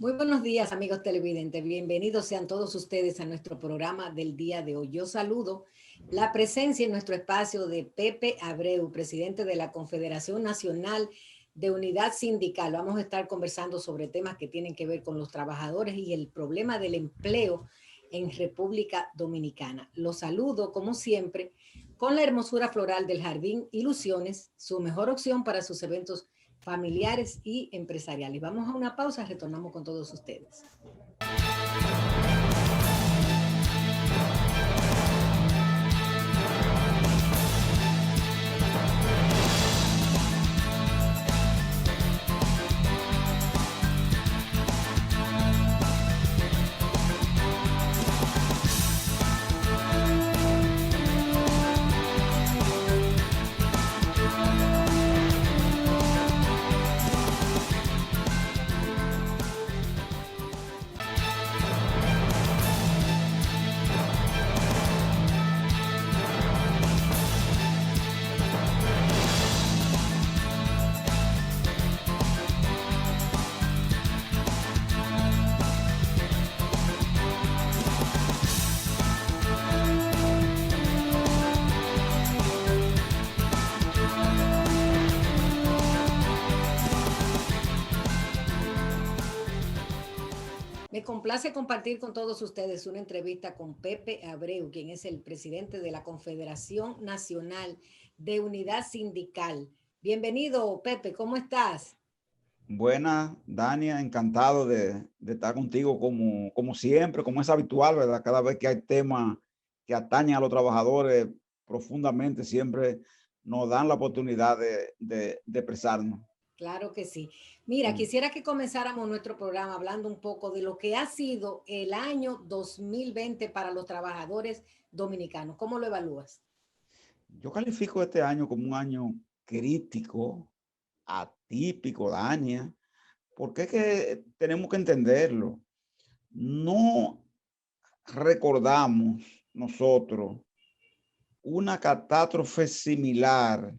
Muy buenos días, amigos televidentes. Bienvenidos sean todos ustedes a nuestro programa del día de hoy. Yo saludo la presencia en nuestro espacio de Pepe Abreu, presidente de la Confederación Nacional de Unidad Sindical. Vamos a estar conversando sobre temas que tienen que ver con los trabajadores y el problema del empleo en República Dominicana. Los saludo, como siempre, con la hermosura floral del Jardín Ilusiones, su mejor opción para sus eventos familiares y empresariales. Vamos a una pausa, retornamos con todos ustedes. Me complace compartir con todos ustedes una entrevista con Pepe Abreu, quien es el presidente de la Confederación Nacional de Unidad Sindical. Bienvenido, Pepe, ¿cómo estás? Buenas, Dania, encantado de estar contigo como siempre, como es habitual, ¿verdad? Cada vez que hay temas que atañen a los trabajadores profundamente, siempre nos dan la oportunidad de expresarnos. Claro que sí. Mira, quisiera que comenzáramos nuestro programa hablando un poco de lo que ha sido el año 2020 para los trabajadores dominicanos. ¿Cómo lo evalúas? Yo califico este año como un año crítico, atípico, Dania, porque es que tenemos que entenderlo. No recordamos nosotros una catástrofe similar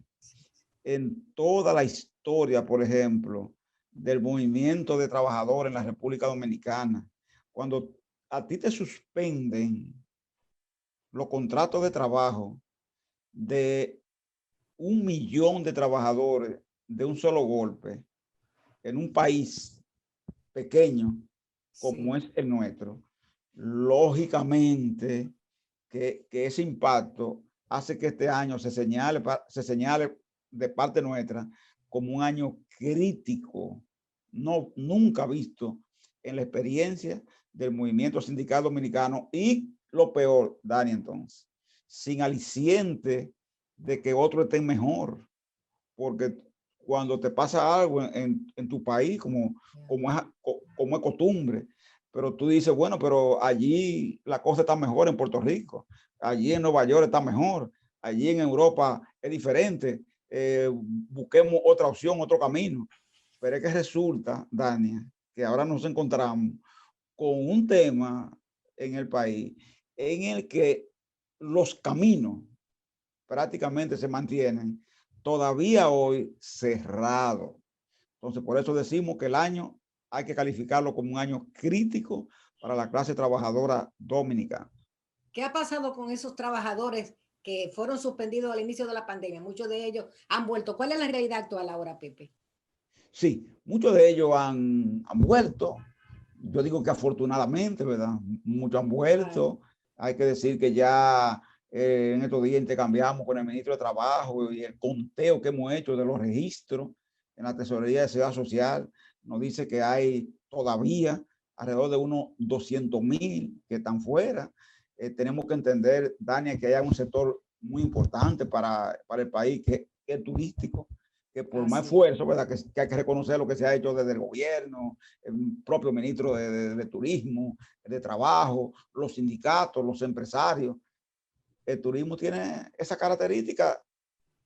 en toda la historia, por ejemplo, del movimiento de trabajadores en la República Dominicana. Cuando a ti te suspenden los contratos de trabajo de 1 millón de trabajadores de un solo golpe en un país pequeño como Sí. es el nuestro, lógicamente que ese impacto hace que este año se señale de parte nuestra como un año crítico, no, nunca visto en la experiencia del movimiento sindical dominicano y lo peor, Dani, entonces, sin aliciente de que otros estén mejor, porque cuando te pasa algo en tu país, como es costumbre, pero tú dices, bueno, pero allí la cosa está mejor en Puerto Rico, allí en Nueva York está mejor, allí en Europa es diferente, busquemos otra opción, otro camino. Pero es que resulta, Dania, que ahora nos encontramos con un tema en el país en el que los caminos prácticamente se mantienen todavía hoy cerrados. Entonces, por eso decimos que el año hay que calificarlo como un año crítico para la clase trabajadora dominicana. ¿Qué ha pasado con esos trabajadores que fueron suspendidos al inicio de la pandemia? Muchos de ellos han vuelto. ¿Cuál es la realidad actual ahora, Pepe? Sí, muchos de ellos han vuelto. Yo digo que afortunadamente, ¿verdad? Muchos han Claro. vuelto. Hay que decir que ya en estos días intercambiamos con el ministro de Trabajo y el conteo que hemos hecho de los registros en la Tesorería de Seguridad Social nos dice que hay todavía alrededor de unos 200,000 que están fuera. Tenemos que entender, Dania, que hay un sector muy importante para el país que es turístico, que por más Así. esfuerzo, ¿verdad? Que hay que reconocer lo que se ha hecho desde el gobierno, el propio ministro de Turismo, de Trabajo, los sindicatos, los empresarios. El turismo tiene esa característica,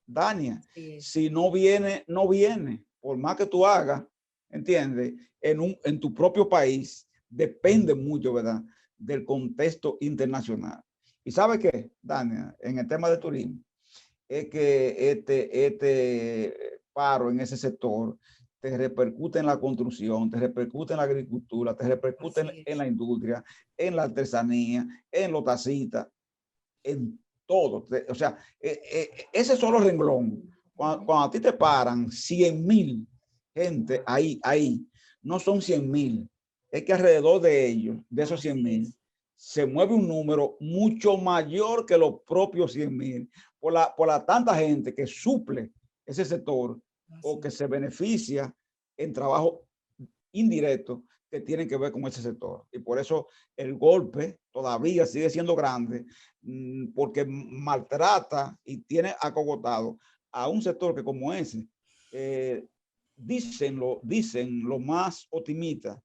Dania. Sí es. Si no viene, no viene. Por más que tú hagas, ¿entiendes? En tu propio país, depende mucho, ¿verdad? Del contexto internacional. ¿Y sabe qué, Dania? En el tema de turismo, es que este paro en ese sector te repercute en la construcción, te repercute en la agricultura, te repercute en la industria, en la artesanía, en los tacitas, en todo. O sea, ese solo renglón, cuando a ti te paran 100,000 gente ahí, no son 100,000, es que alrededor de ellos, de esos 100,000, se mueve un número mucho mayor que los propios 100,000 por la tanta gente que suple ese sector o que se beneficia en trabajo indirecto que tienen que ver con ese sector. Y por eso el golpe todavía sigue siendo grande, porque maltrata y tiene acogotado a un sector que como ese, dicen lo más optimista,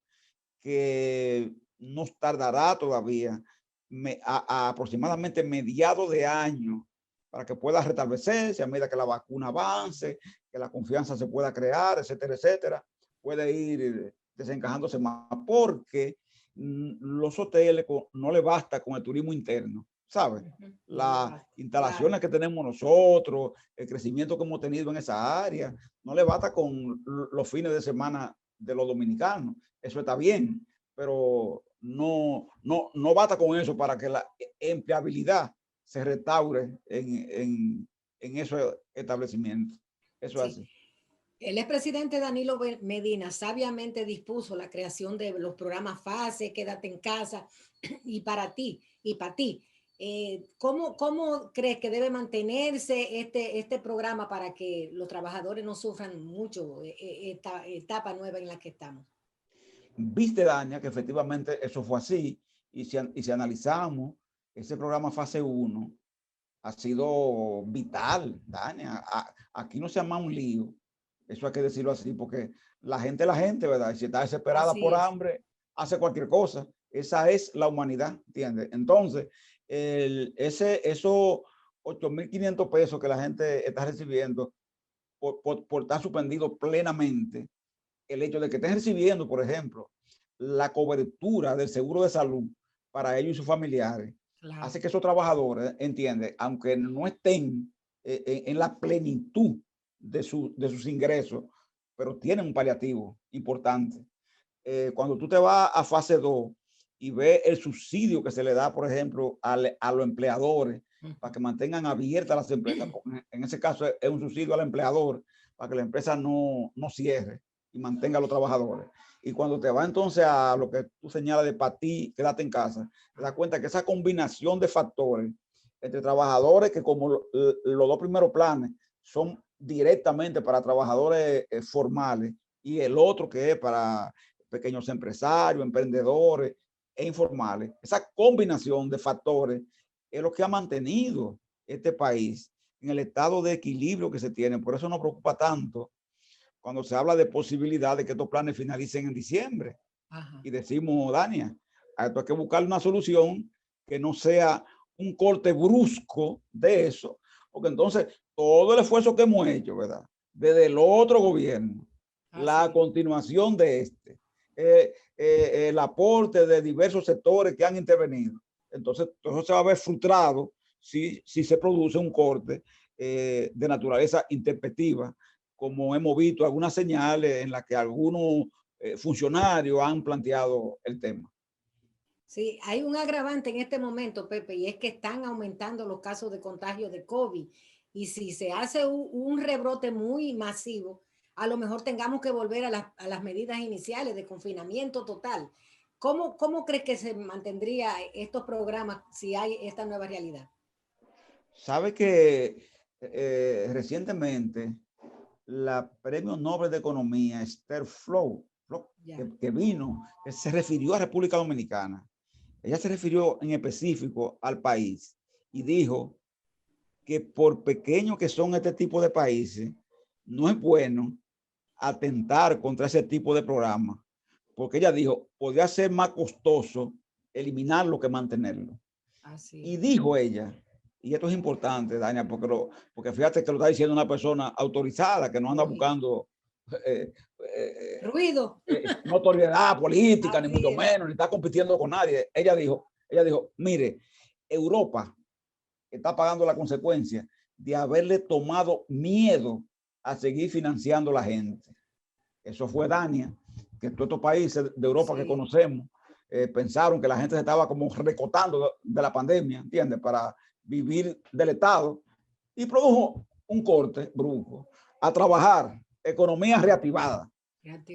que nos tardará todavía a aproximadamente mediados de año para que pueda restablecerse a medida que la vacuna avance, que la confianza se pueda crear, etcétera, etcétera. Puede ir desencajándose más porque los hoteles no le basta con el turismo interno, ¿sabes? Las instalaciones que tenemos nosotros, el crecimiento que hemos tenido en esa área, no le basta con los fines de semana de los dominicanos. Eso está bien, pero no basta con eso para que la empleabilidad se restaure en esos establecimientos. Eso es así. El expresidente Danilo Medina sabiamente dispuso la creación de los programas FASE, Quédate en Casa, y para ti, y para ti. ¿Cómo crees que debe mantenerse este programa para que los trabajadores no sufran mucho esta etapa nueva en la que estamos? Viste, Dania, que efectivamente eso fue así, y si analizamos, ese programa fase 1 ha sido vital, Dania. Aquí no se llama un lío, eso hay que decirlo así, porque la gente es la gente, ¿verdad? Y si está desesperada por hambre, hace cualquier cosa. Esa es la humanidad, ¿entiendes? Entonces, esos 8,500 pesos que la gente está recibiendo por estar suspendido plenamente, el hecho de que estén recibiendo, por ejemplo, la cobertura del seguro de salud para ellos y sus familiares, hace que esos trabajadores, entiende, aunque no estén en la plenitud de sus ingresos, pero tienen un paliativo importante. Cuando tú te vas a fase 2 y ves el subsidio que se le da, por ejemplo, a los empleadores para que mantengan abiertas las empresas, en ese caso es un subsidio al empleador para que la empresa no cierre y mantenga a los trabajadores. Y cuando te va entonces a lo que tú señalas de para ti, quédate en casa, te das cuenta que esa combinación de factores entre trabajadores que como los dos primeros planes son directamente para trabajadores formales y el otro que es para pequeños empresarios, emprendedores e informales, esa combinación de factores es lo que ha mantenido este país en el estado de equilibrio que se tiene. Por eso nos preocupa tanto cuando se habla de posibilidad de que estos planes finalicen en diciembre. Y decimos, Dania, a esto hay que buscar una solución que no sea un corte brusco de eso, porque entonces todo el esfuerzo que hemos hecho, ¿verdad? Desde el otro gobierno, la continuación de el aporte de diversos sectores que han intervenido. Entonces, todo eso se va a ver frustrado si se produce un corte de naturaleza intempestiva, como hemos visto algunas señales en las que algunos funcionarios han planteado el tema. Sí, hay un agravante en este momento, Pepe, y es que están aumentando los casos de contagio de COVID. Y si se hace un rebrote muy masivo, a lo mejor tengamos que volver a las medidas iniciales de confinamiento total. ¿Cómo crees que se mantendría estos programas si hay esta nueva realidad? Sabe que recientemente la Premio Nobel de Economía, Esther Flow, que vino, que se refirió a República Dominicana. Ella se refirió en específico al país y dijo que por pequeño que son este tipo de países, no es bueno atentar contra ese tipo de programas, porque ella dijo, podría ser más costoso eliminarlo que mantenerlo. Y dijo ella, y esto es importante, Dania, porque fíjate que lo está diciendo una persona autorizada que no anda buscando ruido, notoriedad política, ni mucho menos, ni está compitiendo con nadie. Ella dijo, mire, Europa está pagando la consecuencia de haberle tomado miedo a seguir financiando a la gente. Eso fue Dania, que todos estos países de Europa Sí. que conocemos pensaron que la gente se estaba como recortando de la pandemia, ¿entiendes? Para vivir del Estado, y produjo un corte brusco a trabajar, economía reactivada.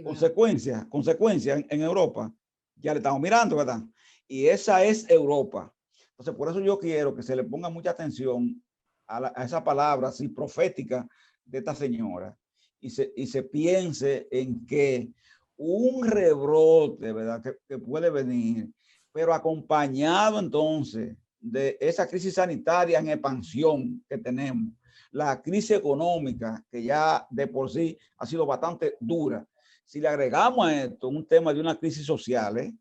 Consecuencias en Europa, ya le estamos mirando, ¿verdad? Y esa es Europa. Entonces, por eso yo quiero que se le ponga mucha atención a esa palabra así profética de esta señora y se piense en que un rebrote, ¿verdad? Que puede venir, pero acompañado entonces de esa crisis sanitaria en expansión que tenemos, la crisis económica que ya de por sí ha sido bastante dura. Si le agregamos a esto un tema de una crisis social,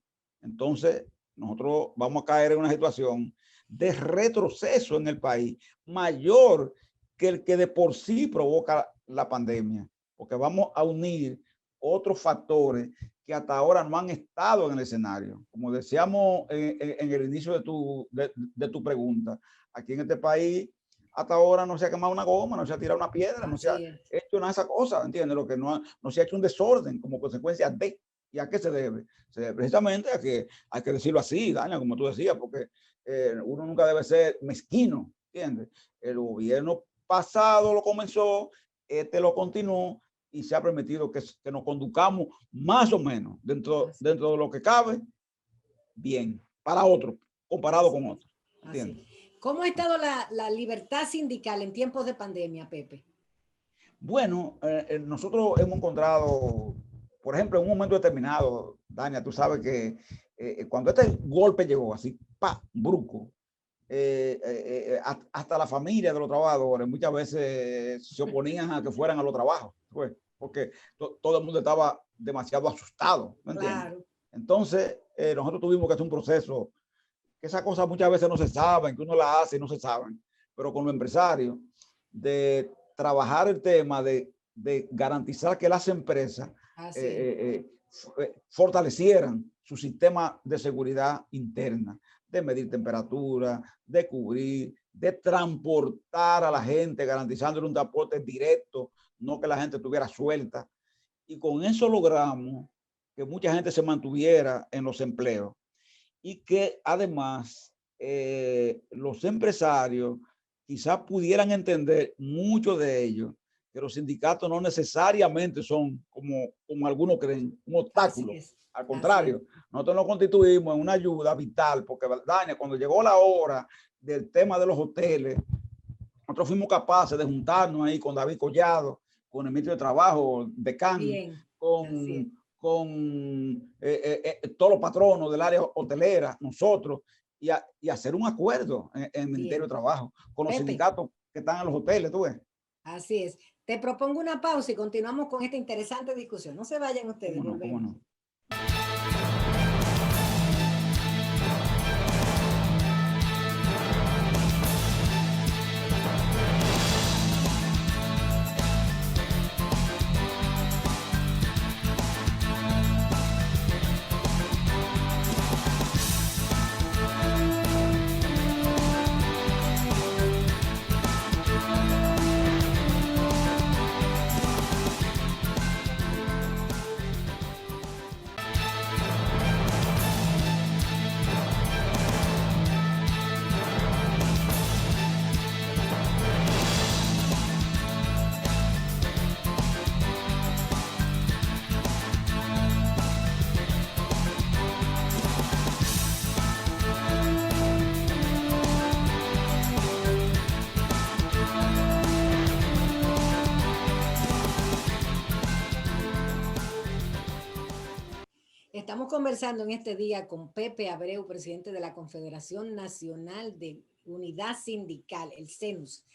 entonces nosotros vamos a caer en una situación de retroceso en el país mayor que el que de por sí provoca la pandemia, porque vamos a unir otros factores que hasta ahora no han estado en el escenario. Como decíamos en el inicio de tu pregunta, aquí en este país hasta ahora no se ha quemado una goma, no se ha tirado una piedra, no se ha hecho nada de esa cosa, ¿entiendes? Lo que no se ha hecho un desorden como consecuencia de. ¿Y a qué se debe? Se debe precisamente a que hay que decirlo así, Dania, como tú decías, porque uno nunca debe ser mezquino, ¿entiendes? El gobierno pasado lo comenzó, este lo continuó y se ha permitido que nos conduzcamos más o menos dentro de lo que cabe, bien, para otro, comparado con otro, ¿entiendes? ¿Cómo ha estado la libertad sindical en tiempos de pandemia, Pepe? Bueno, nosotros hemos encontrado, por ejemplo, en un momento determinado, Dania, tú sabes que cuando este golpe llegó así, pa, brusco, hasta la familia de los trabajadores muchas veces se oponían a que fueran a los trabajos, pues, porque todo el mundo estaba demasiado asustado, ¿me entiendes? Claro. Entonces, nosotros tuvimos que hacer un proceso, que esas cosas muchas veces no se saben, que uno las hace y no se saben, pero con los empresarios, de trabajar el tema de garantizar que las empresas fortalecieran su sistema de seguridad interna, de medir temperatura, de cubrir, de transportar a la gente, garantizándole un transporte directo, no que la gente estuviera suelta. Y con eso logramos que mucha gente se mantuviera en los empleos y que además los empresarios quizás pudieran entender, muchos de ellos, que los sindicatos no necesariamente son, como algunos creen, un obstáculo. Al contrario, nosotros nos constituimos en una ayuda vital, porque, Dania, cuando llegó la hora del tema de los hoteles, nosotros fuimos capaces de juntarnos ahí con David Collado, con el ministro de Trabajo, Decán, con todos los patronos del área hotelera, nosotros, y hacer un acuerdo en el Ministerio de Trabajo con los sindicatos que están en los hoteles, ¿tú ves? Así es. Te propongo una pausa y continuamos con esta interesante discusión. No se vayan ustedes, ¿Cómo no? volvemos. ¿Cómo no? Estamos conversando en este día con Pepe Abreu, presidente de la Confederación Nacional de Unidad Sindical, el CENUS.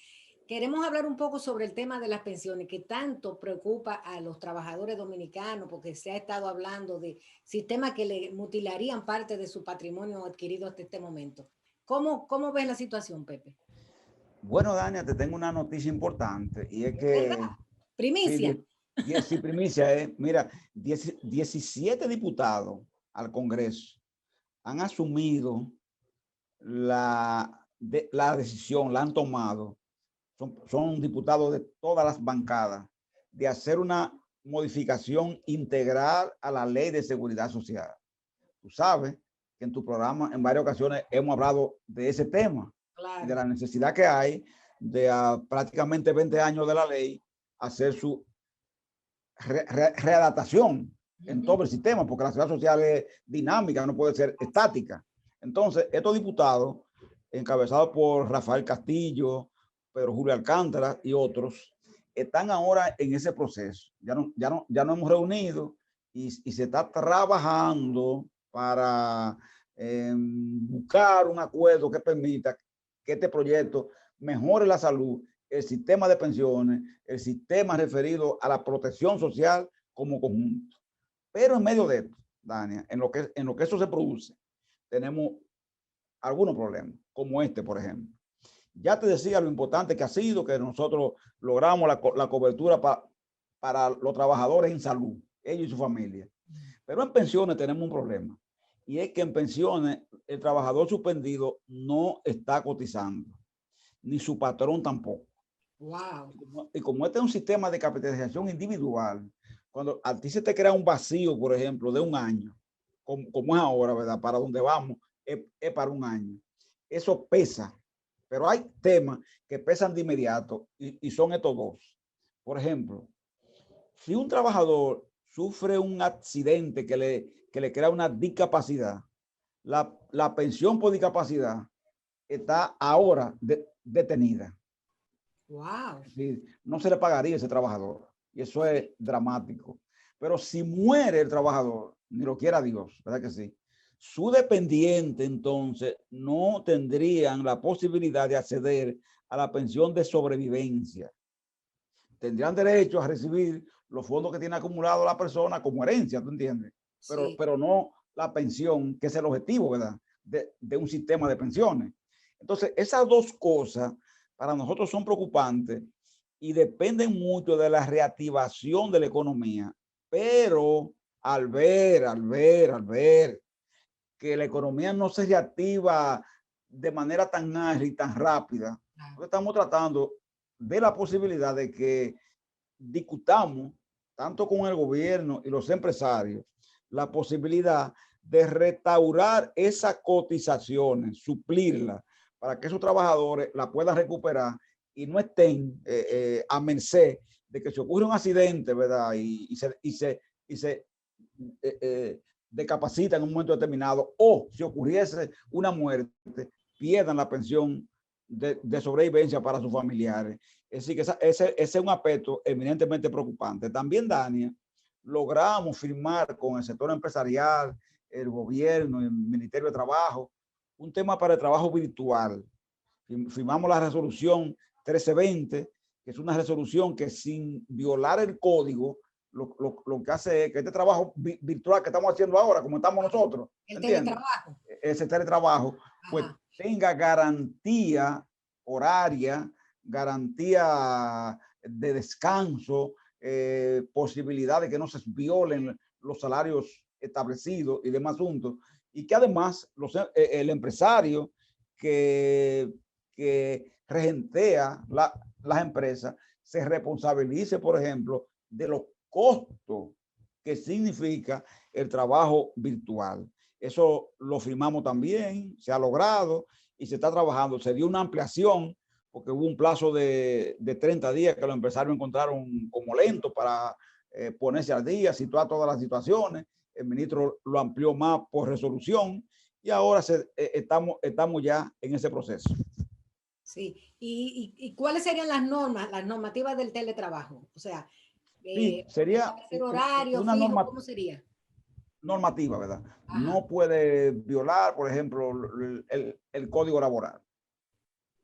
Queremos hablar un poco sobre el tema de las pensiones que tanto preocupa a los trabajadores dominicanos, porque se ha estado hablando de sistemas que le mutilarían parte de su patrimonio adquirido hasta este momento. ¿Cómo ves la situación, Pepe? Bueno, Dania, te tengo una noticia importante y es que... ¿Verdad? Primicia. Sí, primicia, mira, 17 diputados al Congreso han asumido la decisión, la han tomado, son diputados de todas las bancadas, de hacer una modificación integral a la Ley de Seguridad Social. Tú sabes que en tu programa en varias ocasiones hemos hablado de ese tema, Claro. y de la necesidad que hay de prácticamente 20 años de la ley hacer su readaptación en todo el sistema, porque la seguridad social es dinámica, no puede ser estática. Entonces, estos diputados, encabezados por Rafael Castillo, Pedro Julio Alcántara y otros, están ahora en ese proceso. Ya no hemos reunido y se está trabajando para buscar un acuerdo que permita que este proyecto mejore la salud, el sistema de pensiones, el sistema referido a la protección social como conjunto. Pero en medio de esto, Dania, en lo que eso se produce, tenemos algunos problemas, como este, por ejemplo. Ya te decía lo importante que ha sido que nosotros logramos la cobertura para los trabajadores en salud, ellos y su familia. Pero en pensiones tenemos un problema, y es que en pensiones el trabajador suspendido no está cotizando, ni su patrón tampoco. Wow. Y como este es un sistema de capitalización individual, cuando a ti se te crea un vacío, por ejemplo, de un año, como es ahora, ¿verdad? Para donde vamos, es para un año. Eso pesa, pero hay temas que pesan de inmediato y son estos dos. Por ejemplo, si un trabajador sufre un accidente que le crea una discapacidad, la pensión por discapacidad está ahora detenida. Wow. No se le pagaría a ese trabajador, y eso es dramático. Pero si muere el trabajador, ni lo quiera Dios, ¿verdad que sí? Su dependiente entonces no tendrían la posibilidad de acceder a la pensión de sobrevivencia. Tendrían derecho a recibir los fondos que tiene acumulado la persona como herencia, ¿tú entiendes? Sí. Pero no la pensión, que es el objetivo, ¿verdad? De un sistema de pensiones. Entonces, esas dos cosas para nosotros son preocupantes y dependen mucho de la reactivación de la economía. Pero al ver que la economía no se reactiva de manera tan ágil y tan rápida, estamos tratando de la posibilidad de que discutamos, tanto con el gobierno y los empresarios, la posibilidad de restaurar esas cotizaciones, suplirlas, para que esos trabajadores la puedan recuperar y no estén a merced de que se ocurre un accidente, ¿verdad? Y se decapacitan en un momento determinado, o si ocurriese una muerte, pierdan la pensión de sobrevivencia para sus familiares. Es decir, que ese es un aspecto eminentemente preocupante. También, Dania, logramos firmar con el sector empresarial, el gobierno, el Ministerio de Trabajo, un tema para el trabajo virtual. Firmamos la resolución 1320, que es una resolución que sin violar el código, lo que hace es que este trabajo virtual que estamos haciendo ahora, como estamos nosotros, El ¿entiendes? teletrabajo. Ese teletrabajo, pues tenga garantía horaria, garantía de descanso, posibilidad de que no se violen los salarios establecidos y demás asuntos, y que además el empresario que regentea las empresas se responsabilice, por ejemplo, de los costos que significa el trabajo virtual. Eso lo firmamos también, se ha logrado y se está trabajando. Se dio una ampliación porque hubo un plazo de 30 días que los empresarios encontraron como lento para ponerse al día, situar todas las situaciones. El ministro lo amplió más por resolución y ahora estamos ya en ese proceso. Sí. ¿Y cuáles serían las normas, las normativas del teletrabajo? O sea, sí, sería horario una fijo, norma, ¿cómo sería? normativa, ¿verdad? Ajá. No puede violar, por ejemplo, el código laboral.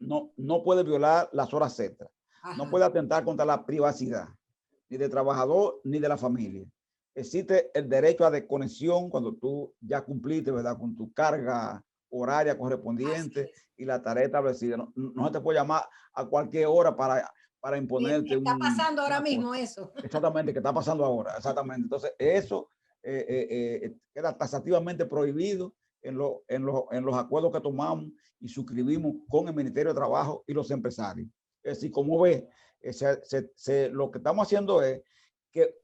No puede violar las horas extras. No puede atentar contra la privacidad, ni del trabajador, ni de la familia. Existe el derecho a desconexión cuando tú ya cumpliste, ¿verdad?, con tu carga horaria correspondiente y la tarea establecida. No se te puede llamar a cualquier hora para imponerte está pasando ahora una mismo cosa. eso. Exactamente, que está pasando ahora. Exactamente. Entonces, eso queda taxativamente prohibido en los acuerdos que tomamos y suscribimos con el Ministerio de Trabajo y los empresarios. Es decir, como ve, lo que estamos haciendo es que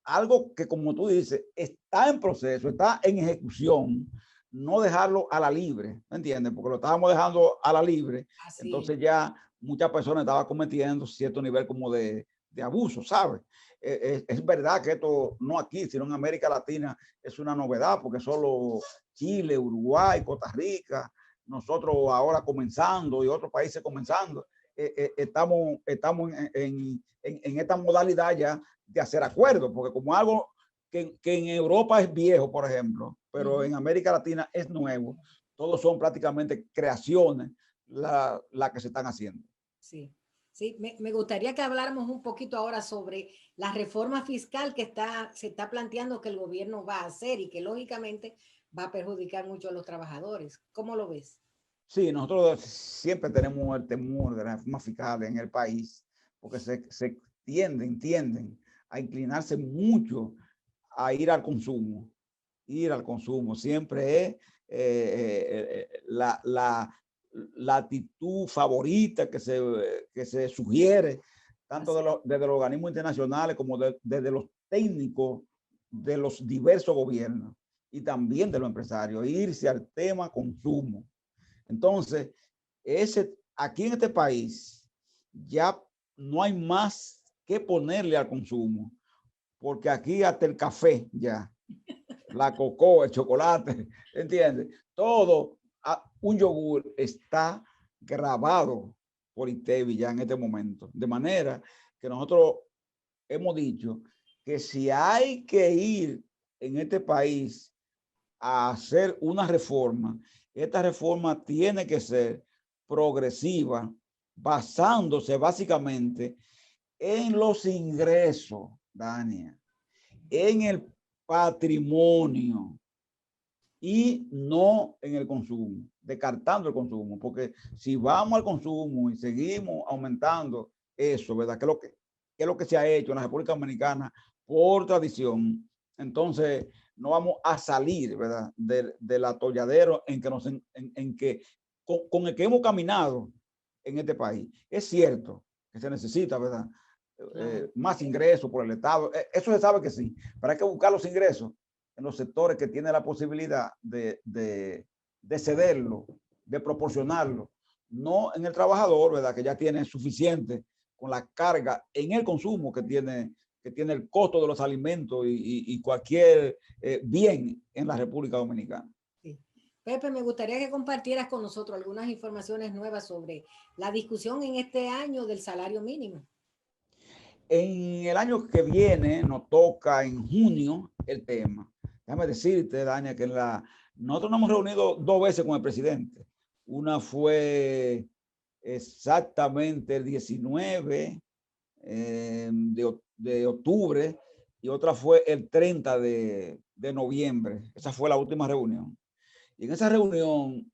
algo que, como tú dices, está en proceso, está en ejecución, no dejarlo a la libre, ¿me entiendes? Porque lo estábamos dejando a la libre, Así entonces ya muchas personas estaban cometiendo cierto nivel como de abuso, ¿sabes? Es verdad que esto no aquí, sino en América Latina es una novedad, porque solo Chile, Uruguay, Costa Rica, nosotros ahora comenzando y otros países comenzando, estamos en esta modalidad ya de hacer acuerdos, porque como algo que en Europa es viejo, por ejemplo, pero en América Latina es nuevo, todos son prácticamente creaciones la que se están haciendo. Sí, sí, me gustaría que habláramos un poquito ahora sobre la reforma fiscal que se está planteando que el gobierno va a hacer y que lógicamente va a perjudicar mucho a los trabajadores. ¿Cómo lo ves? Sí, nosotros siempre tenemos el temor de la reforma fiscal en el país, porque se tienden a inclinarse mucho a ir al consumo. Siempre es la actitud favorita que se sugiere, tanto desde los organismos internacionales como desde los técnicos de los diversos gobiernos y también de los empresarios, irse al tema consumo. Entonces, aquí en este país ya no hay más que ponerle al consumo, porque aquí hasta el café ya, la cocoa, el chocolate, ¿entiendes? Todo, un yogur está grabado por INTEVI ya en este momento. De manera que nosotros hemos dicho que si hay que ir en este país a hacer una reforma, esta reforma tiene que ser progresiva, basándose básicamente en los ingresos, Dania, en el patrimonio y no en el consumo, descartando el consumo, porque si vamos al consumo y seguimos aumentando eso, ¿verdad? ¿Qué es lo que se ha hecho en la República Dominicana por tradición? Entonces no vamos a salir, ¿verdad? Del atolladero en que, con el que hemos caminado en este país. Es cierto que se necesita, ¿verdad? Más ingresos por el Estado. Eso se sabe que sí, pero hay que buscar los ingresos en los sectores que tienen la posibilidad de cederlo, de proporcionarlo, no en el trabajador, ¿verdad? Que ya tiene suficiente con la carga en el consumo que tiene el costo de los alimentos y cualquier bien en la República Dominicana. Sí. Pepe, me gustaría que compartieras con nosotros algunas informaciones nuevas sobre la discusión en este año del salario mínimo. En el año que viene nos toca en junio el tema. Déjame decirte, Dania, que nosotros nos hemos reunido 2 veces con el presidente. Una fue exactamente el 19 de octubre y otra fue el 30 de noviembre. Esa fue la última reunión. Y en esa reunión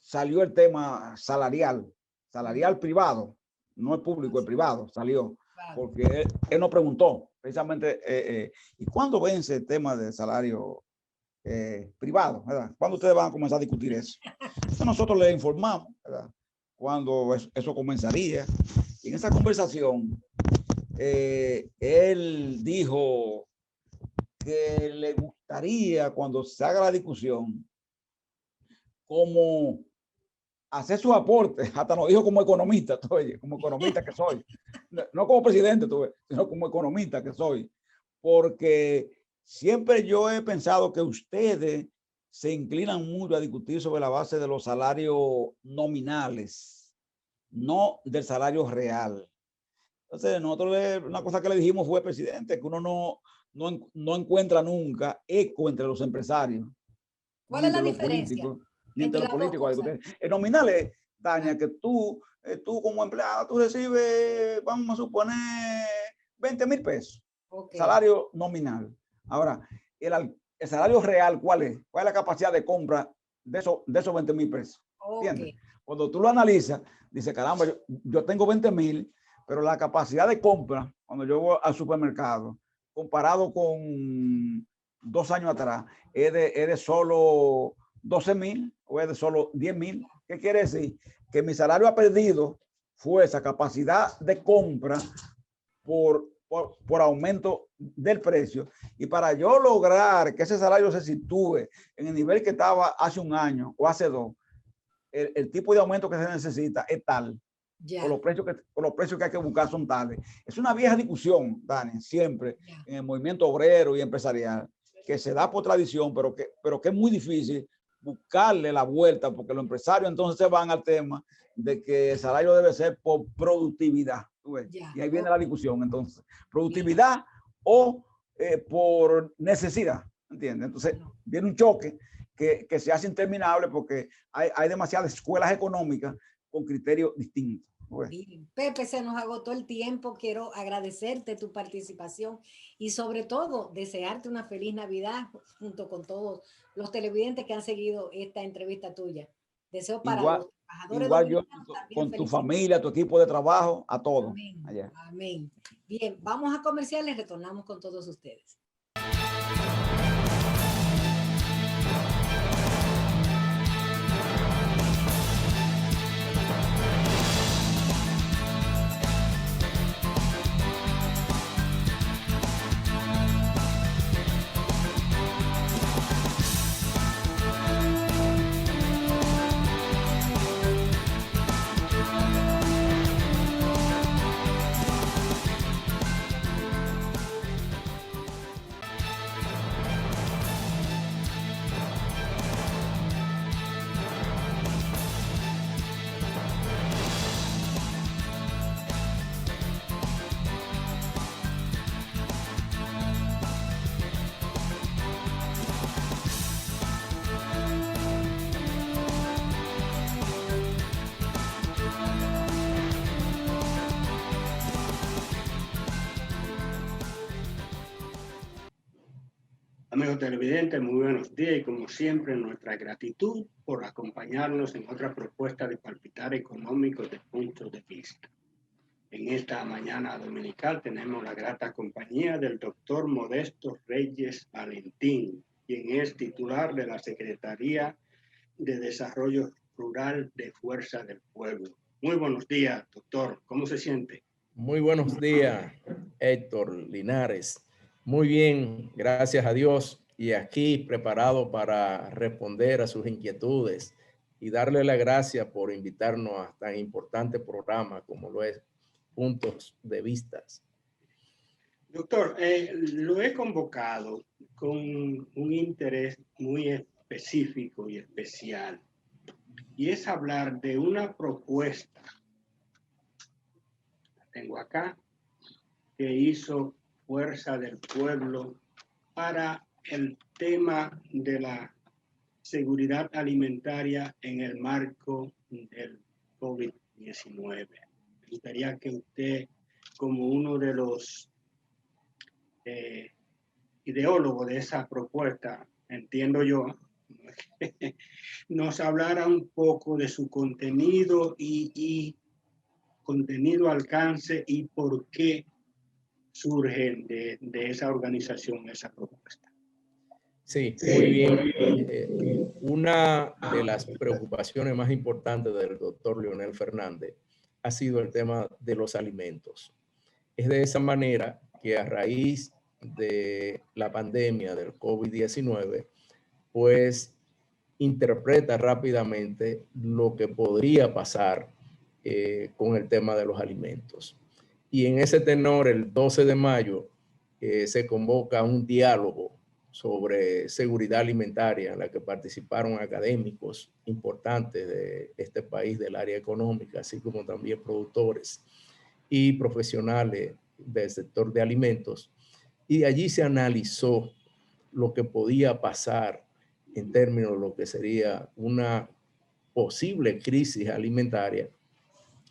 salió el tema salarial privado, no el público, el privado salió, porque él nos preguntó precisamente, ¿y cuándo vence el tema del salario privado? ¿Verdad? ¿Cuándo ustedes van a comenzar a discutir eso? Entonces nosotros le informamos, ¿verdad? Cuándo eso comenzaría. Y en esa conversación, él dijo que le gustaría, cuando se haga la discusión, como hacer sus aportes, hasta nos dijo como economista, oye, como economista que soy, no como presidente, sino como economista que soy, porque siempre yo he pensado que ustedes se inclinan mucho a discutir sobre la base de los salarios nominales, no del salario real. Entonces, nosotros una cosa que le dijimos fue, presidente, que uno no encuentra nunca eco entre los empresarios, ¿Cuál ni es la entre los diferencia políticos, ni entre entre los las dos políticos. cosas? El nominal es, Tania, que tú como empleado, tú recibes, vamos a suponer, 20,000 pesos. Okay. Salario nominal. Ahora, el salario real, ¿cuál es? ¿Cuál es la capacidad de compra de esos 20,000 pesos? ¿Entiendes? Okay. Cuando tú lo analizas, dice, caramba, yo tengo 20,000, pero la capacidad de compra, cuando yo voy al supermercado, comparado con 2 años atrás, es de solo 12,000 o es de solo 10,000. ¿Qué quiere decir? Que mi salario ha perdido fue esa capacidad de compra por por aumento del precio. Y para yo lograr que ese salario se sitúe en el nivel que estaba hace un año o hace dos, el tipo de aumento que se necesita es tal, o los precios que hay que buscar son tales. Es una vieja discusión, Dani, siempre en el movimiento obrero y empresarial, que se da por tradición, pero que es muy difícil buscarle la vuelta, porque los empresarios entonces se van al tema de que el salario debe ser por productividad. Y ahí viene la discusión, entonces, productividad o por necesidad, ¿entiendes? Entonces, viene un choque que se hace interminable porque hay demasiadas escuelas económicas con criterios distintos. Bien. Pepe, se nos agotó el tiempo. Quiero agradecerte tu participación y sobre todo desearte una feliz Navidad junto con todos los televidentes que han seguido esta entrevista tuya. Deseo para los trabajadores dominicanos también con tu familia, tu equipo de trabajo, a todos. Amén. Amén. Bien, vamos a comerciales, retornamos con todos ustedes. Amigos televidentes, muy buenos días y como siempre nuestra gratitud por acompañarnos en otra propuesta de palpitar económico de puntos de vista. En esta mañana dominical tenemos la grata compañía del doctor Modesto Reyes Valentín, quien es titular de la Secretaría de Desarrollo Rural de Fuerza del Pueblo. Muy buenos días, doctor. ¿Cómo se siente? Muy buenos días, Héctor Linares. Muy bien, gracias a Dios. Y aquí preparado para responder a sus inquietudes y darle la gracia por invitarnos a tan importante programa como lo es Puntos de Vistas. Doctor, lo he convocado con un interés muy específico y especial, y es hablar de una propuesta, la tengo acá, que hizo Fuerza del Pueblo para el tema de la seguridad alimentaria en el marco del COVID-19. Me gustaría que usted, como uno de los ideólogos de esa propuesta, entiendo yo, nos hablara un poco de su contenido y contenido, alcance y por qué surgen de esa organización esa propuesta. Sí, muy bien. Una de las preocupaciones más importantes del doctor Leonel Fernández ha sido el tema de los alimentos. Es de esa manera que a raíz de la pandemia del COVID-19, pues interpreta rápidamente lo que podría pasar con el tema de los alimentos. Y en ese tenor, el 12 de mayo, se convoca un diálogo sobre seguridad alimentaria en la que participaron académicos importantes de este país, del área económica, así como también productores y profesionales del sector de alimentos. Y allí se analizó lo que podía pasar en términos de lo que sería una posible crisis alimentaria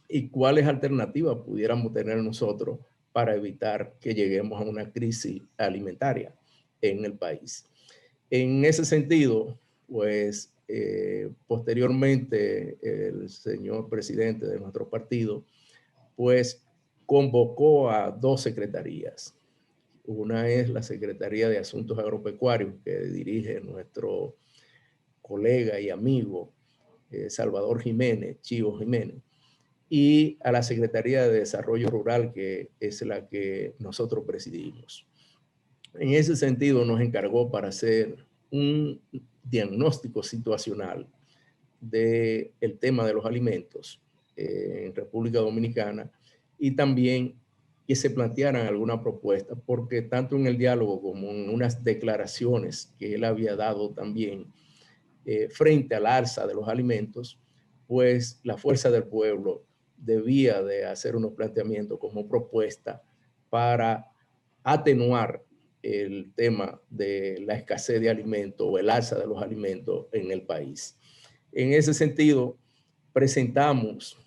y cuáles alternativas pudiéramos tener nosotros para evitar que lleguemos a una crisis alimentaria en el país. En ese sentido, pues posteriormente el señor presidente de nuestro partido, pues convocó a dos secretarías. Una es la Secretaría de Asuntos Agropecuarios que dirige nuestro colega y amigo Salvador Jiménez, Chivo Jiménez, y a la Secretaría de Desarrollo Rural, que es la que nosotros presidimos. En ese sentido, nos encargó para hacer un diagnóstico situacional del tema de los alimentos en República Dominicana y también que se plantearan alguna propuesta, porque tanto en el diálogo como en unas declaraciones que él había dado también frente al alza de los alimentos, pues la Fuerza del Pueblo debía de hacer unos planteamientos como propuesta para atenuar el tema de la escasez de alimentos o el alza de los alimentos en el país. En ese sentido, presentamos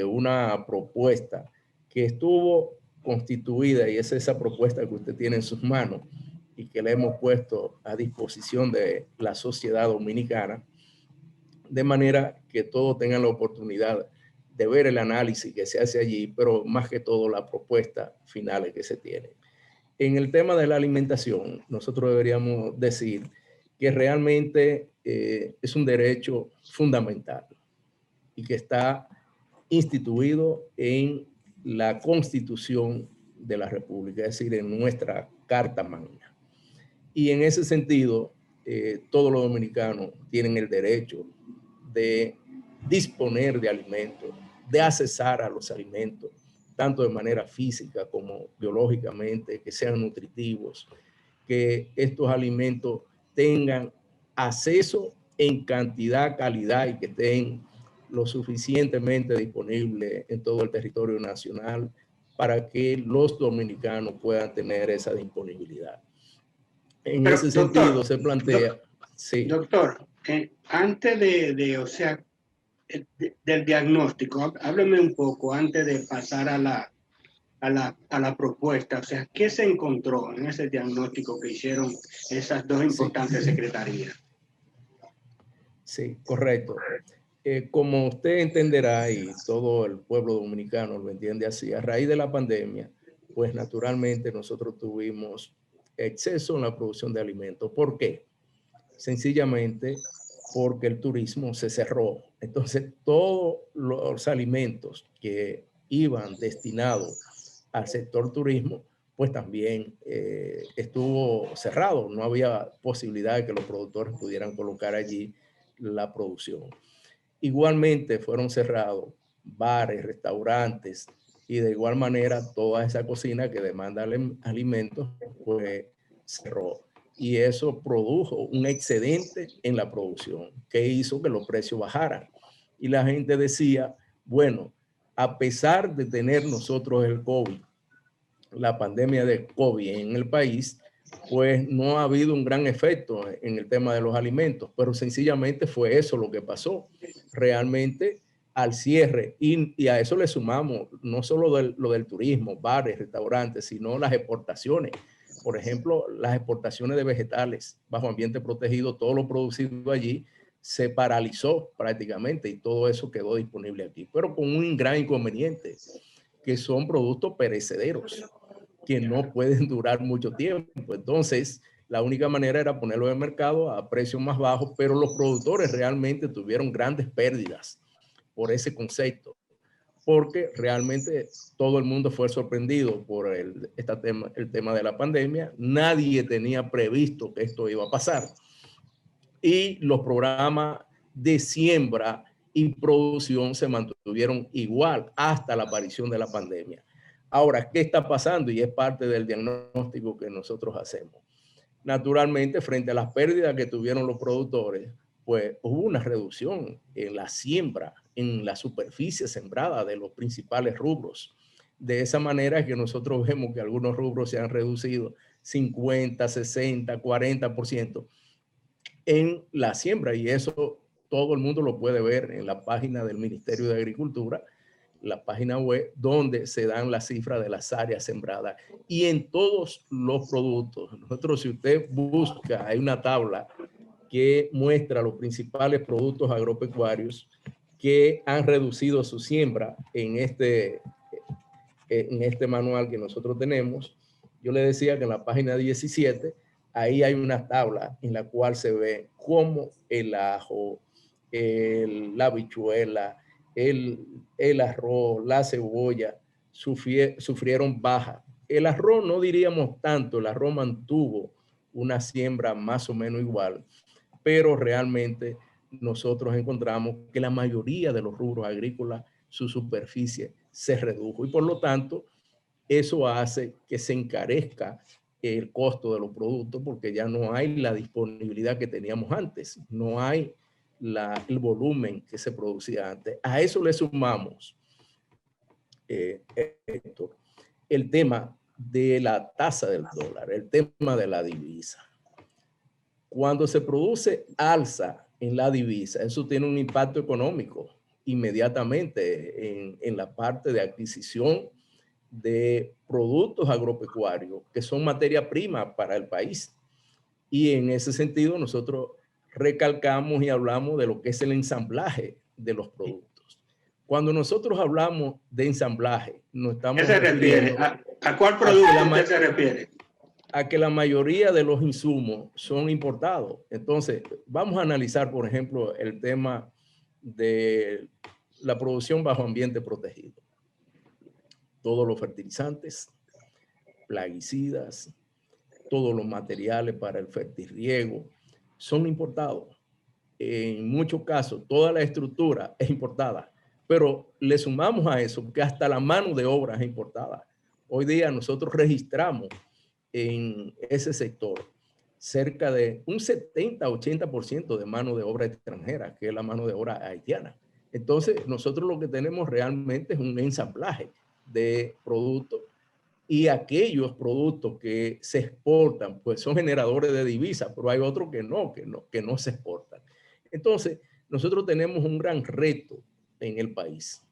una propuesta que estuvo constituida, y es esa propuesta que usted tiene en sus manos y que le hemos puesto a disposición de la sociedad dominicana, de manera que todos tengan la oportunidad de ver el análisis que se hace allí, pero más que todo la propuesta final que se tiene. En el tema de la alimentación, nosotros deberíamos decir que realmente es un derecho fundamental y que está instituido en la Constitución de la República, es decir, en nuestra Carta Magna. Y en ese sentido, todos los dominicanos tienen el derecho de disponer de alimentos, de accesar a los alimentos, tanto de manera física como biológicamente, que sean nutritivos, que estos alimentos tengan acceso en cantidad, calidad y que estén lo suficientemente disponibles en todo el territorio nacional para que los dominicanos puedan tener esa disponibilidad. En Pero, ese sentido se plantea... Sí. Doctor, antes del diagnóstico, hábleme un poco antes de pasar a la propuesta. O sea, ¿qué se encontró en ese diagnóstico que hicieron esas dos importantes secretarías? Sí, correcto. Como usted entenderá y todo el pueblo dominicano lo entiende así, a raíz de la pandemia, pues naturalmente nosotros tuvimos exceso en la producción de alimentos. ¿Por qué? Sencillamente porque el turismo se cerró. Entonces, todos los alimentos que iban destinados al sector turismo, pues también estuvo cerrado. No había posibilidad de que los productores pudieran colocar allí la producción. Igualmente fueron cerrados bares, restaurantes y de igual manera toda esa cocina que demanda alimentos, pues cerró. Y eso produjo un excedente en la producción que hizo que los precios bajaran. Y la gente decía, bueno, a pesar de tener nosotros el COVID, la pandemia de COVID en el país, pues no ha habido un gran efecto en el tema de los alimentos, pero sencillamente fue eso lo que pasó. Realmente al cierre, y a eso le sumamos no solo lo del turismo, bares, restaurantes, sino las exportaciones. Por ejemplo, las exportaciones de vegetales bajo ambiente protegido, todo lo producido allí se paralizó prácticamente y todo eso quedó disponible aquí, pero con un gran inconveniente, que son productos perecederos que no pueden durar mucho tiempo. Entonces, la única manera era ponerlo en el mercado a precios más bajos, pero los productores realmente tuvieron grandes pérdidas por ese concepto, porque realmente todo el mundo fue sorprendido por el tema de la pandemia. Nadie tenía previsto que esto iba a pasar. Y los programas de siembra y producción se mantuvieron igual hasta la aparición de la pandemia. Ahora, ¿qué está pasando? Y es parte del diagnóstico que nosotros hacemos. Naturalmente, frente a las pérdidas que tuvieron los productores, pues hubo una reducción en la siembra, en la superficie sembrada de los principales rubros. De esa manera es que nosotros vemos que algunos rubros se han reducido 50, 60, 40% en la siembra, y eso todo el mundo lo puede ver en la página del Ministerio de Agricultura, la página web, donde se dan las cifras de las áreas sembradas y en todos los productos. Nosotros, si usted busca, hay una tabla que muestra los principales productos agropecuarios que han reducido su siembra en este manual que nosotros tenemos. Yo le decía que en la página 17, ahí hay una tabla en la cual se ve cómo el ajo, la habichuela, el arroz, la cebolla sufrieron baja. El arroz no diríamos tanto, el arroz mantuvo una siembra más o menos igual, pero realmente nosotros encontramos que la mayoría de los rubros agrícolas, su superficie se redujo y por lo tanto eso hace que se encarezca el costo de los productos porque ya no hay la disponibilidad que teníamos antes, no hay el volumen que se producía antes. A eso le sumamos, Héctor, el tema de la tasa del dólar, el tema de la divisa. Cuando se produce alza en la divisa, eso tiene un impacto económico inmediatamente en la parte de adquisición de productos agropecuarios que son materia prima para el país. Y en ese sentido nosotros recalcamos y hablamos de lo que es el ensamblaje de los productos. Cuando nosotros hablamos de ensamblaje, no estamos... ¿Qué se refiere? ¿A cuál producto usted se refiere? A que la mayoría de los insumos son importados. Entonces, vamos a analizar, por ejemplo, el tema de la producción bajo ambiente protegido. Todos los fertilizantes, plaguicidas, todos los materiales para el fertirriego son importados. En muchos casos, toda la estructura es importada, pero le sumamos a eso que hasta la mano de obra es importada. Hoy día nosotros registramos en ese sector cerca de un 70-80% de mano de obra extranjera, que es la mano de obra haitiana. Entonces, nosotros lo que tenemos realmente es un ensamblaje de productos y aquellos productos que se exportan, pues son generadores de divisas, pero hay otros que no se exportan. Entonces, nosotros tenemos un gran reto en el país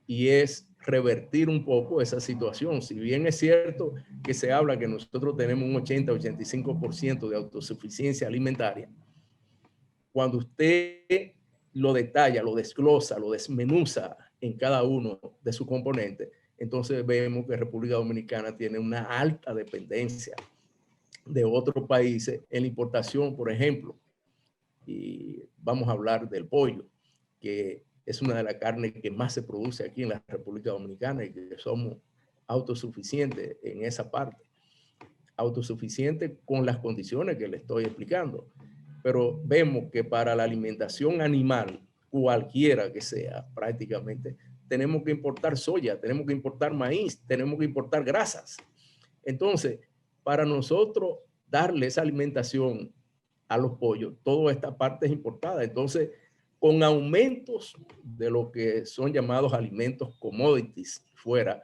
y es revertir un poco esa situación. Si bien es cierto que se habla que nosotros tenemos un 80-85% de autosuficiencia alimentaria, cuando usted lo detalla, lo desglosa, lo desmenuza en cada uno de sus componentes, entonces vemos que República Dominicana tiene una alta dependencia de otros países en la importación, por ejemplo. Y vamos a hablar del pollo, que es una de las carnes que más se produce aquí en la República Dominicana y que somos autosuficientes en esa parte. Autosuficientes con las condiciones que le estoy explicando. Pero vemos que para la alimentación animal, cualquiera que sea, prácticamente, tenemos que importar soya, tenemos que importar maíz, tenemos que importar grasas. Entonces, para nosotros darle esa alimentación a los pollos, toda esta parte es importada. Entonces, con aumentos de lo que son llamados alimentos commodities fuera,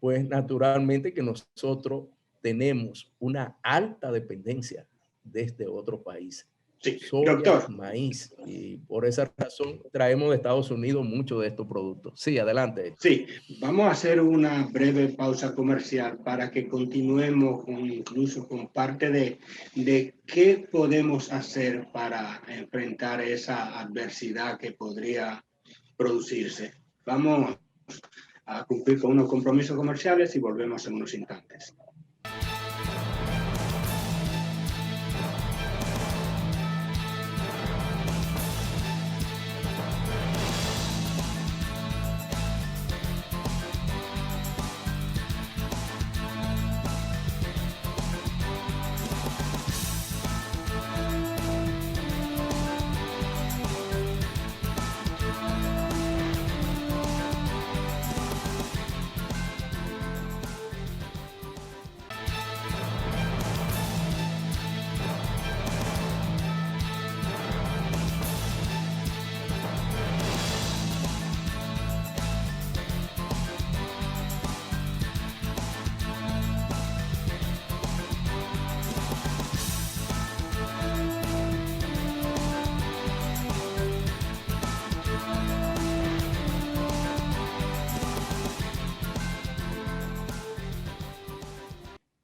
pues naturalmente que nosotros tenemos una alta dependencia desde otro país. Sí, soya, doctor. Maíz, y por esa razón traemos de Estados Unidos muchos de estos productos. Sí, adelante. Sí, vamos a hacer una breve pausa comercial para que continuemos incluso con parte de qué podemos hacer para enfrentar esa adversidad que podría producirse. Vamos a cumplir con unos compromisos comerciales y volvemos en unos instantes.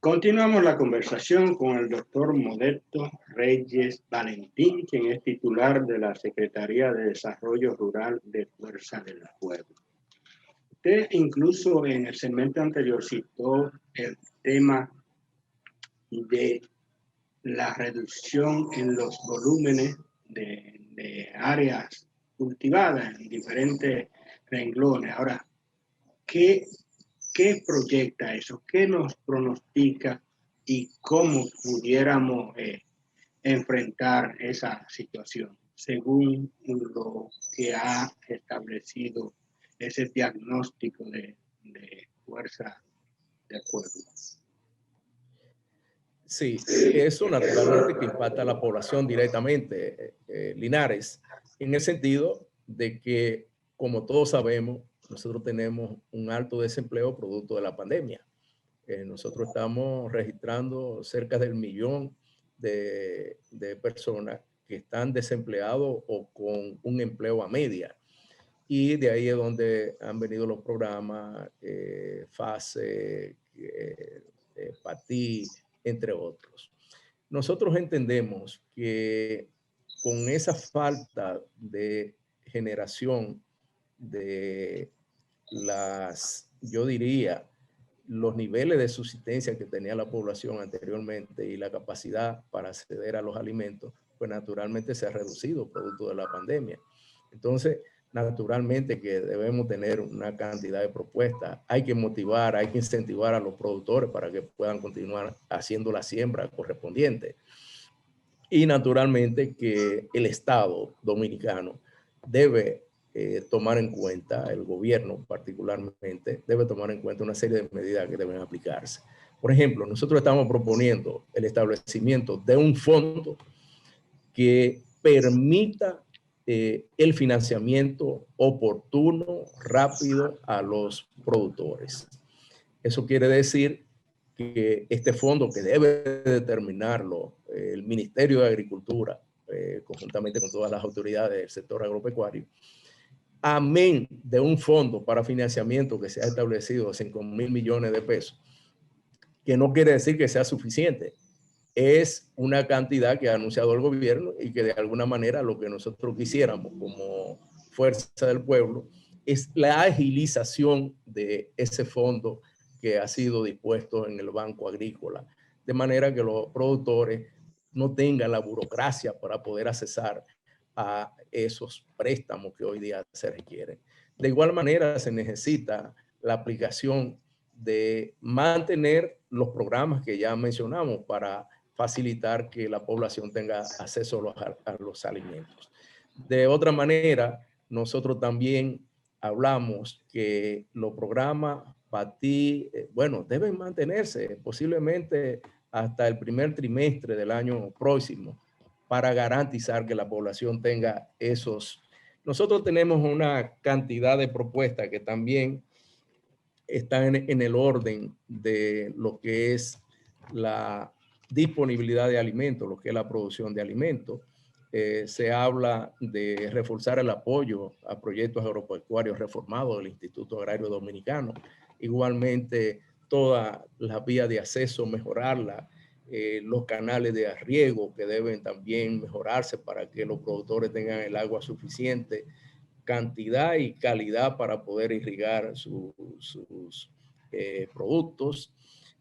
Continuamos la conversación con el doctor Modesto Reyes Valentín, quien es titular de la Secretaría de Desarrollo Rural de Fuerza del Pueblo. Usted incluso en el segmento anterior citó el tema de la reducción en los volúmenes de áreas cultivadas en diferentes renglones. Ahora, ¿qué proyecta eso? ¿Qué nos pronostica y cómo pudiéramos enfrentar esa situación según lo que ha establecido ese diagnóstico de fuerza del pueblo? Sí, eso naturalmente que impacta a la población directamente, Linares, en el sentido de que, como todos sabemos, nosotros tenemos un alto desempleo producto de la pandemia. Nosotros estamos registrando cerca del 1.000.000 de personas que están desempleados o con un empleo a media. Y de ahí es donde han venido los programas FASE, PATI, entre otros. Nosotros entendemos que con esa falta de generación de yo diría, los niveles de subsistencia que tenía la población anteriormente y la capacidad para acceder a los alimentos, pues naturalmente se ha reducido producto de la pandemia. Entonces, naturalmente que debemos tener una cantidad de propuestas. Hay que motivar, hay que incentivar a los productores para que puedan continuar haciendo la siembra correspondiente. Y naturalmente que el Estado dominicano debe tomar en cuenta, el gobierno particularmente, debe tomar en cuenta una serie de medidas que deben aplicarse. Por ejemplo, nosotros estamos proponiendo el establecimiento de un fondo que permita el financiamiento oportuno, rápido a los productores. Eso quiere decir que este fondo, que debe determinarlo el Ministerio de Agricultura, conjuntamente con todas las autoridades del sector agropecuario, amén de un fondo para financiamiento que se ha establecido de 5.000 millones de pesos, que no quiere decir que sea suficiente. Es una cantidad que ha anunciado el gobierno y que de alguna manera lo que nosotros quisiéramos como Fuerza del Pueblo es la agilización de ese fondo que ha sido dispuesto en el Banco Agrícola, de manera que los productores no tengan la burocracia para poder accesar a esos préstamos que hoy día se requieren. De igual manera, se necesita la aplicación de mantener los programas que ya mencionamos para facilitar que la población tenga acceso a los alimentos. De otra manera, nosotros también hablamos que los programas PATI, bueno, deben mantenerse posiblemente hasta el primer trimestre del año próximo para garantizar que la población tenga esos. Nosotros tenemos una cantidad de propuestas que también están en el orden de lo que es la disponibilidad de alimentos, lo que es la producción de alimentos. Se habla de reforzar el apoyo a proyectos agropecuarios reformados del Instituto Agrario Dominicano. Igualmente, todas las vías de acceso, mejorarlas, los canales de riego que deben también mejorarse para que los productores tengan el agua suficiente, cantidad y calidad para poder irrigar sus productos.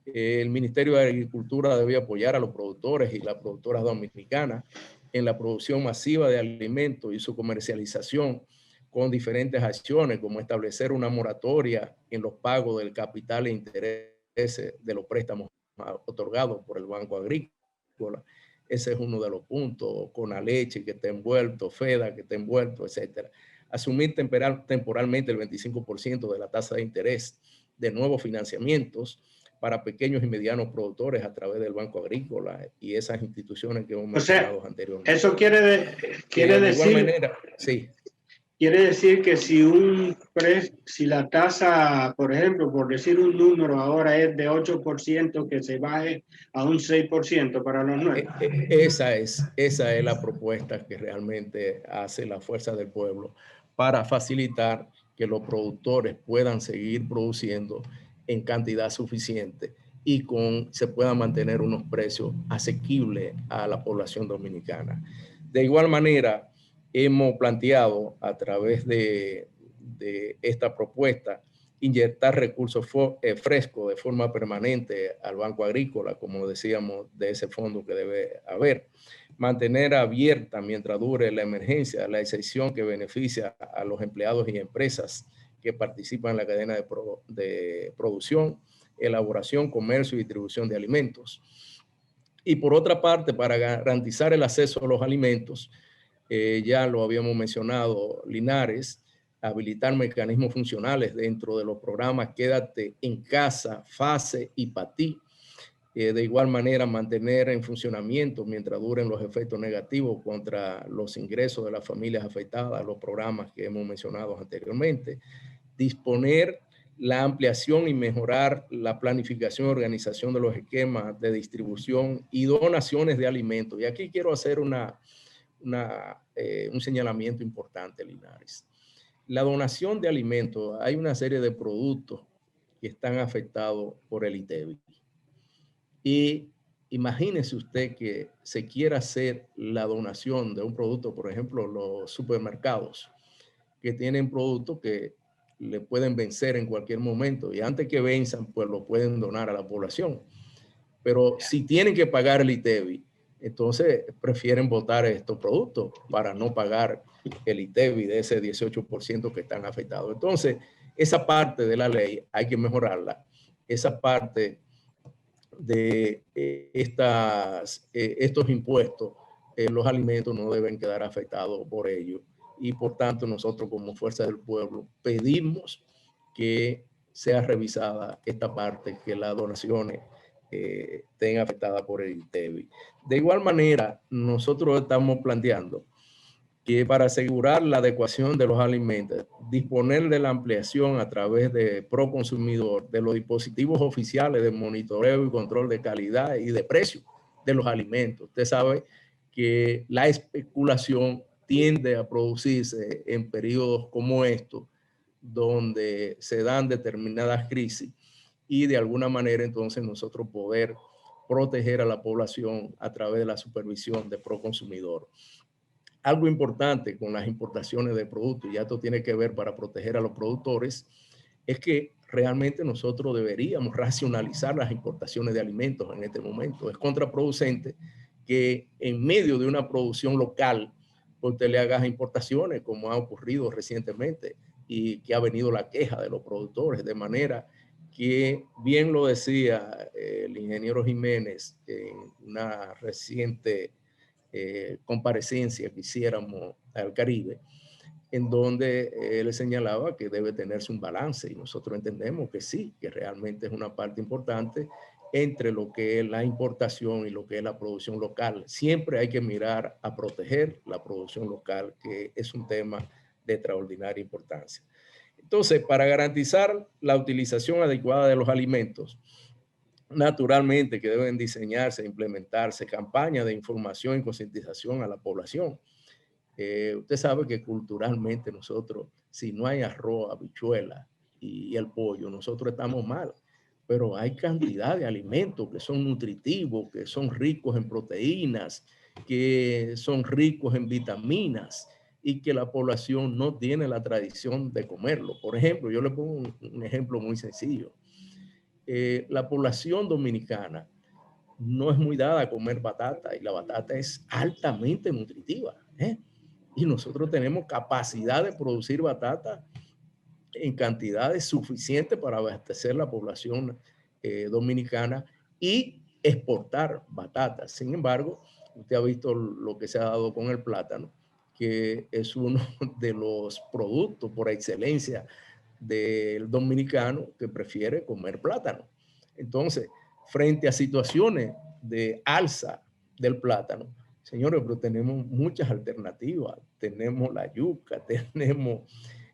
El Ministerio de Agricultura debe apoyar a los productores y las productoras dominicanas en la producción masiva de alimentos y su comercialización con diferentes acciones, como establecer una moratoria en los pagos del capital e intereses de los préstamos otorgados por el Banco Agrícola. Ese es uno de los puntos, con la leche que está envuelto, FEDA que está envuelto, etcétera. Asumir temporalmente el 25% de la tasa de interés de nuevos financiamientos para pequeños y medianos productores a través del Banco Agrícola y esas instituciones que hemos mencionado anteriormente. Eso quiere decir, igual manera, sí. Quiere decir que si la tasa, por ejemplo, por decir un número, ahora es de 8%, que se baje a un 6% para los nuevos. Esa es la propuesta que realmente hace la Fuerza del Pueblo para facilitar que los productores puedan seguir produciendo en cantidad suficiente y se puedan mantener unos precios asequibles a la población dominicana. De igual manera, hemos planteado a través de esta propuesta inyectar recursos frescos de forma permanente al Banco Agrícola, como decíamos, de ese fondo que debe haber. Mantener abierta mientras dure la emergencia la excepción que beneficia a los empleados y empresas que participan en la cadena de producción, elaboración, comercio y distribución de alimentos. Y por otra parte, para garantizar el acceso a los alimentos, ya lo habíamos mencionado, Linares, habilitar mecanismos funcionales dentro de los programas Quédate en Casa, FASE y PATI. De igual manera, mantener en funcionamiento mientras duren los efectos negativos contra los ingresos de las familias afectadas, los programas que hemos mencionado anteriormente. Disponer la ampliación y mejorar la planificación y organización de los esquemas de distribución y donaciones de alimentos. Y aquí quiero hacer un señalamiento importante, Linares. La donación de alimentos, hay una serie de productos que están afectados por el ITEVI. Y imagínese usted que se quiera hacer la donación de un producto, por ejemplo, los supermercados, que tienen productos que le pueden vencer en cualquier momento y antes que venzan, pues lo pueden donar a la población. Pero si tienen que pagar el ITEVI, entonces prefieren botar estos productos para no pagar el ITEVI de ese 18% que están afectados. Entonces, esa parte de la ley hay que mejorarla. Esa parte de estos impuestos, los alimentos no deben quedar afectados por ello. Y por tanto, nosotros como Fuerza del Pueblo pedimos que sea revisada esta parte, que las donaciones estén afectadas por el ITEVI. De igual manera, nosotros estamos planteando que para asegurar la adecuación de los alimentos, disponer de la ampliación a través de Proconsumidor de los dispositivos oficiales de monitoreo y control de calidad y de precio de los alimentos. Usted sabe que la especulación tiende a producirse en periodos como estos, donde se dan determinadas crisis y de alguna manera entonces nosotros poder proteger a la población a través de la supervisión de Proconsumidor. Algo importante con las importaciones de productos, y esto tiene que ver para proteger a los productores, es que realmente nosotros deberíamos racionalizar las importaciones de alimentos en este momento. Es contraproducente que en medio de una producción local usted le haga importaciones, como ha ocurrido recientemente, y que ha venido la queja de los productores, de manera que, bien lo decía el ingeniero Jiménez en una reciente comparecencia que hiciéramos al Caribe, en donde él señalaba que debe tenerse un balance, y nosotros entendemos que sí, que realmente es una parte importante entre lo que es la importación y lo que es la producción local. Siempre hay que mirar a proteger la producción local, que es un tema de extraordinaria importancia. Entonces, para garantizar la utilización adecuada de los alimentos, naturalmente que deben diseñarse e implementarse campañas de información y concientización a la población. Usted sabe que culturalmente nosotros, si no hay arroz, habichuela y el pollo, nosotros estamos mal. Pero hay cantidad de alimentos que son nutritivos, que son ricos en proteínas, que son ricos en vitaminas y que la población no tiene la tradición de comerlo. Por ejemplo, yo le pongo un ejemplo muy sencillo. La población dominicana no es muy dada a comer batata, y la batata es altamente nutritiva, y nosotros tenemos capacidad de producir batata en cantidades suficientes para abastecer la población dominicana y exportar batata. Sin embargo, usted ha visto lo que se ha dado con el plátano, que es uno de los productos por excelencia del dominicano que prefiere comer plátano. Entonces, frente a situaciones de alza del plátano, señores, pero tenemos muchas alternativas. Tenemos la yuca, tenemos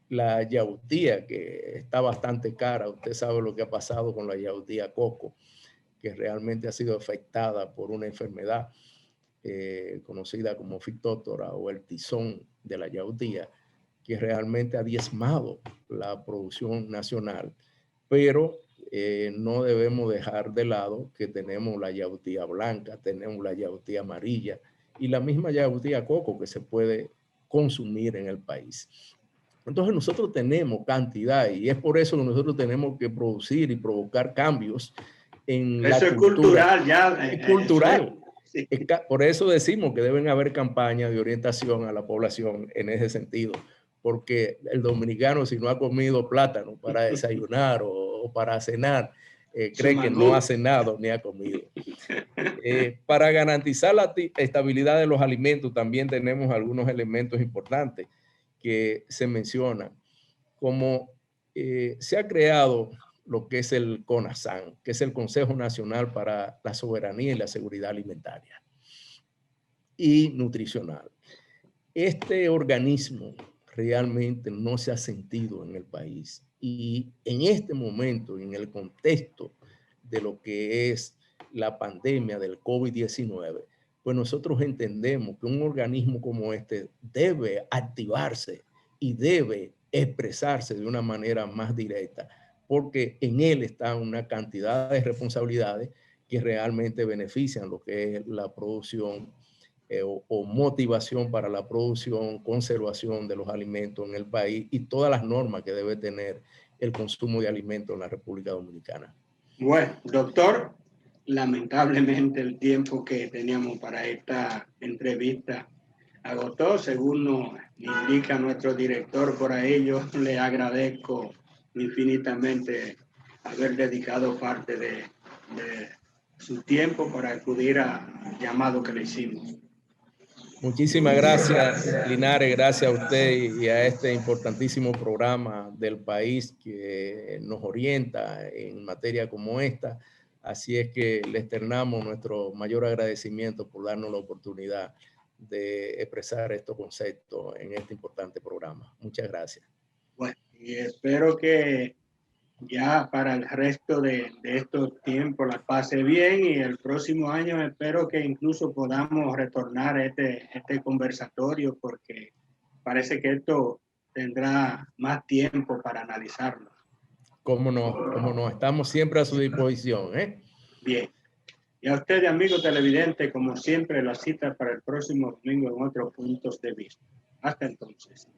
la yautía, que está bastante cara. Usted sabe lo que ha pasado con la yautía coco, que realmente ha sido afectada por una enfermedad conocida como fictótora o el tizón de la yautía, que realmente ha diezmado la producción nacional. Pero no debemos dejar de lado que tenemos la yautía blanca, tenemos la yautía amarilla y la misma yautía coco que se puede consumir en el país. Entonces nosotros tenemos cantidad, y es por eso que nosotros tenemos que producir y provocar cambios en la cultura. Eso es cultural, ya. Es cultural. Sí. Por eso decimos que deben haber campañas de orientación a la población en ese sentido, porque el dominicano, si no ha comido plátano para desayunar o para cenar, cree que no ha cenado ni ha comido. Para garantizar la estabilidad de los alimentos también tenemos algunos elementos importantes que se mencionan, como se ha creado lo que es el CONASAN, que es el Consejo Nacional para la Soberanía y la Seguridad Alimentaria y Nutricional. Este organismo realmente no se ha sentido en el país, y en este momento, en el contexto de lo que es la pandemia del COVID-19, pues nosotros entendemos que un organismo como este debe activarse y debe expresarse de una manera más directa, porque en él está una cantidad de responsabilidades que realmente benefician lo que es la producción o motivación para la producción, conservación de los alimentos en el país y todas las normas que debe tener el consumo de alimentos en la República Dominicana. Bueno, doctor, lamentablemente el tiempo que teníamos para esta entrevista agotó, según nos indica nuestro director. Por ello le agradezco infinitamente haber dedicado parte de su tiempo para acudir al llamado que le hicimos. Muchísimas gracias, Linares, gracias a usted y a este importantísimo programa del país que nos orienta en materia como esta. Así es que le externamos nuestro mayor agradecimiento por darnos la oportunidad de expresar estos conceptos en este importante programa. Muchas gracias. Bueno, y espero que ya para el resto de estos tiempos la pase bien, y el próximo año espero que incluso podamos retornar a este conversatorio, porque parece que esto tendrá más tiempo para analizarlo. Cómo no, estamos siempre a su disposición, ¿eh? Bien. Y a ustedes, amigos televidentes, como siempre, la cita para el próximo domingo en otros puntos de vista. Hasta entonces.